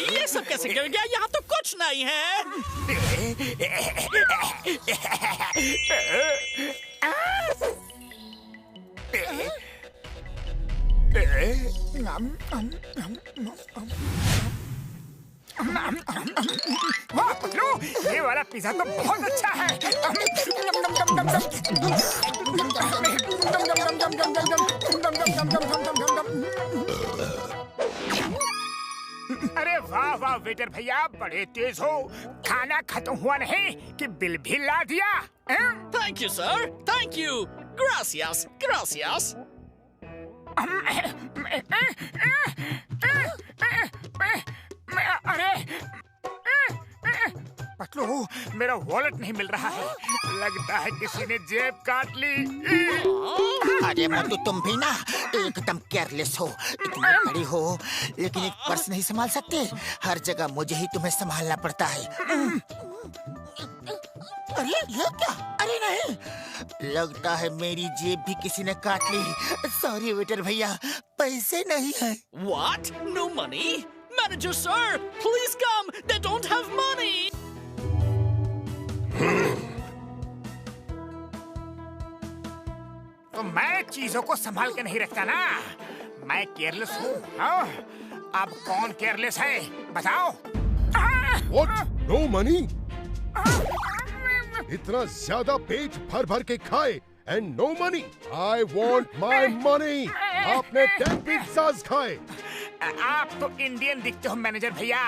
ये सब कैसे गिर गया? यहाँ तो कुछ नहीं है। वाह पतलू, ये वाला पिज़्ज़ा तो बहुत अच्छा है। अरे वाह वाह वेटर भैया, बड़े तेज हो। खाना खत्म हुआ नहीं कि बिल भी ला दिया। Thank you sir, thank you. Gracious, gracious. अरे पतलू, मेरा वॉलेट नहीं मिल रहा है। लगता है किसी ने जेब काट ली। अरे मोटू, तुम भी ना एकदम केयरलेस हो। इतनी बड़ी हो लेकिन एक पर्स नहीं संभाल सकते। हर जगह मुझे ही तुम्हें संभालना पड़ता है। अरे ये क्या? अरे नहीं, लगता है मेरी जेब भी किसी ने काट ली। सॉरी वेटर भैया, पैसे नहीं है। What? No money? Manager sir, please come. They don't have money. तो मैं चीजों को संभाल के नहीं रखता ना। मैं केयरलेस हूँ। अब कौन केयरलेस है बताओ? What? No money? इतना ज्यादा पेट भर भर के खाए and no money? I want my money. आपने 10 pizzas खाए। आप तो इंडियन दिखते हो मैनेजर भैया।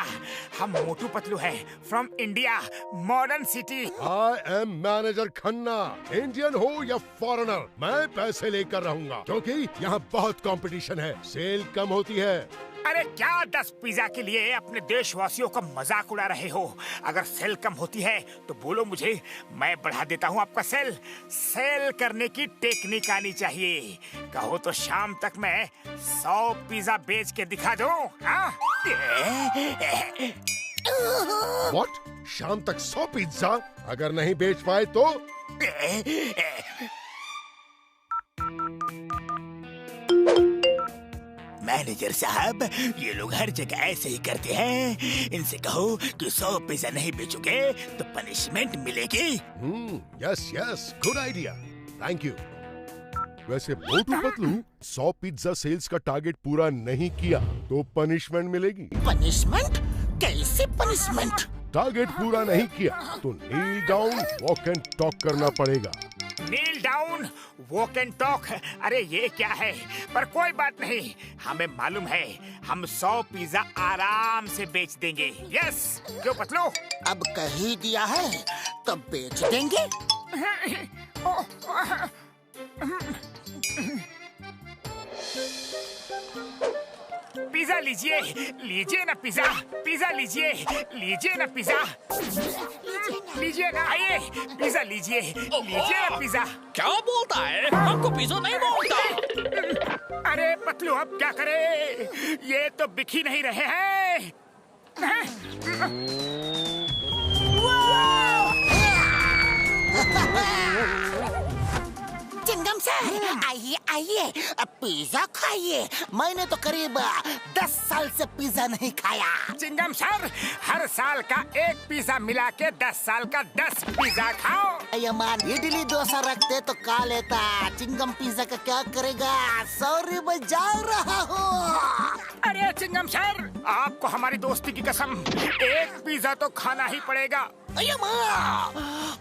हम मोटू पतलू हैं from India, modern city. I am manager Khanna. Indian हो या फॉरेनर, मैं पैसे लेकर रहूंगा क्योंकि यहाँ बहुत कंपटीशन है। सेल कम होती है। अरे क्या 10 पिज्जा के लिए अपने देशवासियों का मजाक उड़ा रहे हो? अगर सेल कम होती है तो बोलो मुझे, मैं बढ़ा देता हूँ आपका सेल। सेल करने की टेक्निक आनी चाहिए। कहो तो शाम तक मैं 100 पिज्जा बेच के दिखा दूं। What? शाम तक 100 पिज्जा? अगर नहीं बेच पाए तो? मैनेजर साहब, ये लोग हर जगह ऐसे ही करते हैं। इनसे कहो कि 100 पिज्जा नहीं बेचोगे तो पनिशमेंट मिलेगी। Yes yes, good idea, thank you. वैसे मोटू पतलू, 100 पिज्जा सेल्स का टारगेट पूरा नहीं किया तो पनिशमेंट मिलेगी। पनिशमेंट? कैसे पनिशमेंट? टारगेट पूरा नहीं किया तो नील डाउन, वॉक एंड टॉक करना पड़ेगा। नील डाउन, वॉक एंड टॉक? अरे ये क्या है? पर कोई बात नहीं, हमें मालूम है हम 100 पिज्जा आराम से बेच देंगे। यस, क्यों पतलू? अब कह ही दिया है तो बेच देंगे। पिज्जा लीजिए, लीजिए ना पिज्जा, पिज्जा लीजिए, लीजिए ना पिज्जा, लीजिए ना, आइए पिज्जा लीजिए, लीजिए ना पिज्जा। क्या बोलता है? हमको पिज्जा नहीं बोलता। अरे पतलू, अब क्या करे? ये तो बिक ही नहीं रहे हैं। चिंगम सर, आइए आइए, अब पिज्जा खाइए। मैंने तो करीब 10 साल से पिज्जा नहीं खाया। चिंगम सर, हर साल का एक पिज्जा मिला के 10 साल का 10 पिज्जा खाओ। यमान, इडली डोसा रखते तो खा लेता। चिंगम पिज्जा का क्या करेगा? सॉरी, मैं जा रहा हूँ। अरे चिंगम सर, आपको हमारी दोस्ती की कसम, एक पिज्जा तो खाना ही पड़ेगा।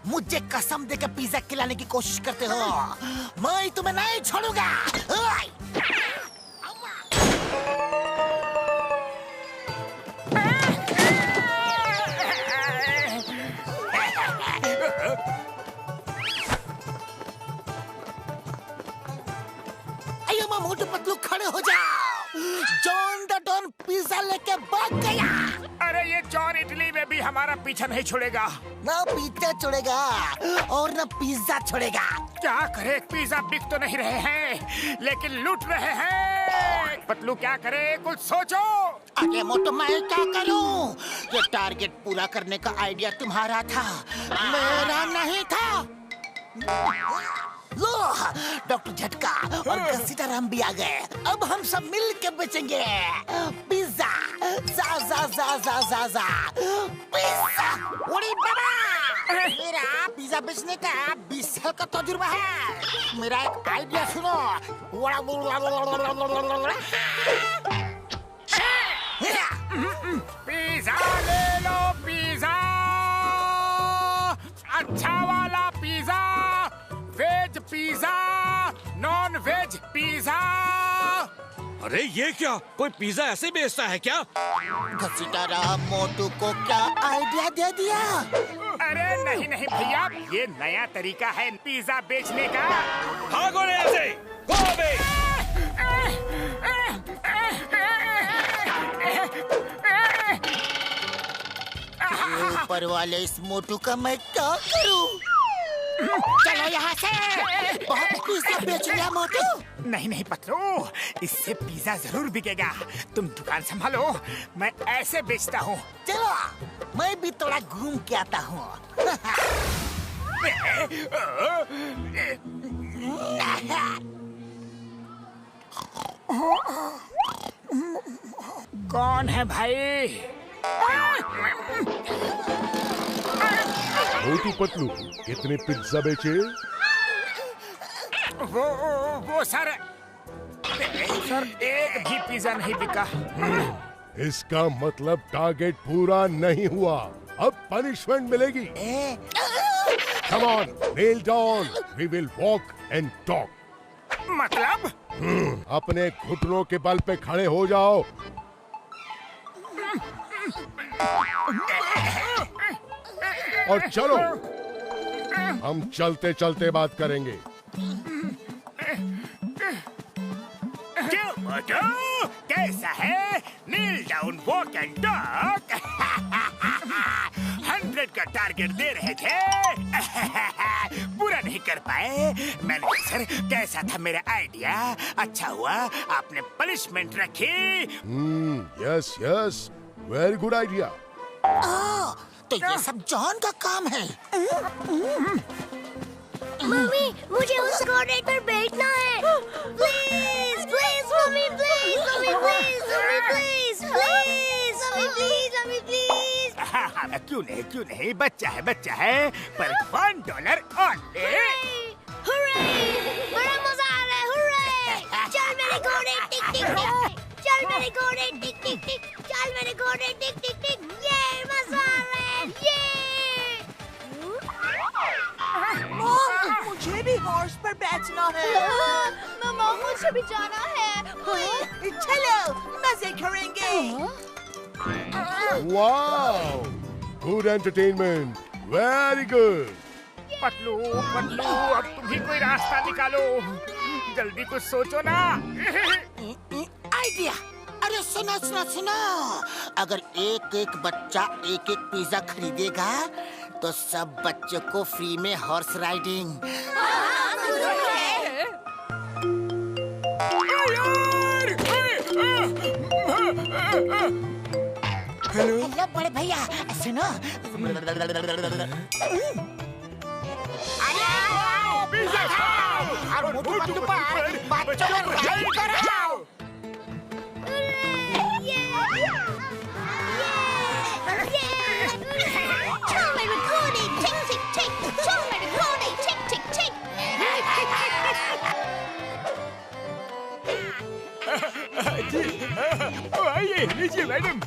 मुझे कसम देकर पिज्जा खिलाने की कोशिश करते हो? मैं तुम्हें नहीं छोड़ूंगा। मोटू पतलू, खड़े हो जाओ। जॉन द डॉन पिज्जा लेके भाग गया। अरे ये जॉन इटली में भी हमारा पीछा नहीं छोड़ेगा। ना पीछा छोड़ेगा और ना पिज्जा छोड़ेगा। क्या करे, पिज्जा बिक तो नहीं रहे हैं लेकिन लूट रहे हैं। पतलू क्या करे, कुछ सोचो। अरे मोटू मैं क्या करूं? ये टारगेट पूरा करने का आइडिया तुम्हारा था, मेरा नहीं था। लो, डॉक्टर झटका और घसीटाराम भी आ गए। अब हम सब मिल के बेचेंगे पिज्जा। जा जा जा जा जा जा पिज्जा। उड़ी बाबा, मेरा पिज्जा बेचने का 20 साल का तजुर्बा है। मेरा एक आइडिया सुनो। पिज्जा ले लो, पिज्जा, अच्छा वाला pizza, veg pizza, non veg pizza. अरे ये क्या, कोई पिज्जा ऐसे बेचता है क्या? घसीटाराम मोटू को क्या आइडिया दे दिया? अरे नहीं नहीं भैया, ये नया तरीका है पिज्जा बेचने का। भागो रे ऐसे, गो अबे। ऊपर वाले इस मोटू का मैं क्या करूं? चलो यहाँ से, बहुत पिज्जा बेच लिया मोटू। नहीं नहीं पतलू, इससे पिज्जा जरूर बिकेगा। तुम दुकान संभालो, मैं ऐसे बेचता हूँ। चलो, मैं भी थोड़ा घूम के आता हूँ। कौन है भाई? मोटू पतलू कितने पिज्जा बेचे? वो सर एक भी पिज्जा नहीं बिका। इसका मतलब टारगेट पूरा नहीं हुआ। अब पनिशमेंट मिलेगी। Come on, kneel down. We will walk and talk. मतलब? अपने घुटनों के बल पे खड़े हो जाओ। और चलो, हम चलते चलते बात करेंगे। कैसा है? नील डाउन वॉक एंड टॉक। 100 का टारगेट दे रहे थे, पूरा नहीं कर पाए। मैनेजर सर, कैसा था मेरा आइडिया? अच्छा हुआ आपने पनिशमेंट रखी। Yes yes, very good idea. तो ये सब जॉन का काम है। मम्मी, मुझे उस कोर्नेट पर बैठना है। Please please mummy, please mummy, please mummy, please please mummy, please mummy, please. क्यों नहीं, बच्चा है, पर $1 ओनली। हुर्रे! बड़ा मजा आ रहा है, हुर्रे! चल मेरे घोड़े, टिक टिक टिक। चल मेरे घोड़े, टिक टिक टिक। चल मेरे घोड़े, टिक टिक टिक। ये मजा आ रहा है, ये। मुझे भी हॉर्स पर बैठना है। मम्मा, मुझे भी जाना है। चलो, मजे करेंगे। Wow, good entertainment, very good. Patlu, अब तुम ही कोई रास्ता निकालो। जल्दी कुछ सोचो ना। आइडिया। अरे सुनो, अगर एक बच्चा एक पिज्जा खरीदेगा तो सब बच्चों को फ्री में हॉर्स राइडिंग। हेलो बड़े भैया, सुनो। पिज्जा खाओ और मोटू पतलू पर बच्चों को राइड कराओ। Show me recording, tick tick tick. Show me recording, tick tick tick. आइए, लीजिए मैडम।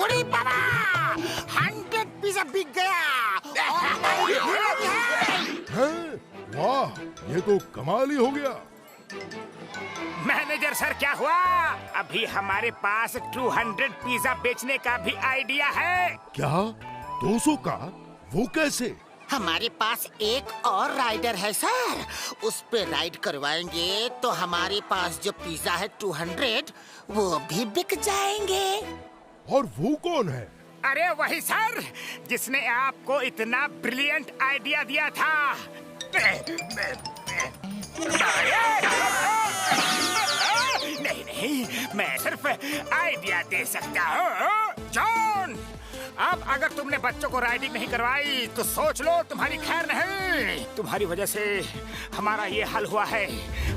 उड़ी बाबा, 100 पिज्जा बिक गया। वाह, ये तो कमाल ही हो गया। मैनेजर सर, क्या हुआ? अभी हमारे पास 200 पिज्जा बेचने का भी आइडिया है। क्या 200 का? वो कैसे? हमारे पास एक और राइडर है सर, उस पे राइड करवाएंगे तो हमारे पास जो पिज्जा है 200 वो भी बिक जाएंगे। और वो कौन है? अरे वही सर जिसने आपको इतना ब्रिलियंट आइडिया दिया था। नहीं नहीं, मैं सिर्फ आइडिया दे सकता हूँ। जॉन, अब अगर तुमने बच्चों को राइडिंग नहीं करवाई तो सोच लो तुम्हारी खैर नहीं। तुम्हारी वजह से हमारा ये हल हुआ है।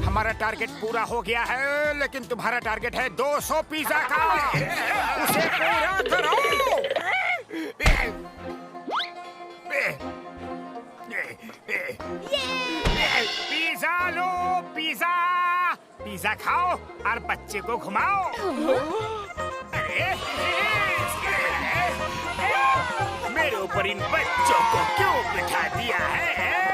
हमारा टारगेट पूरा हो गया है, लेकिन तुम्हारा टारगेट है 200 पिज्जा का। उसे पूरा करो। पिज्जा लो, पिज्जा। पिज्जा खाओ और बच्चे को घुमाओ। अरे मेरे ऊपर इन बच्चों को क्यों बिठा दिया है?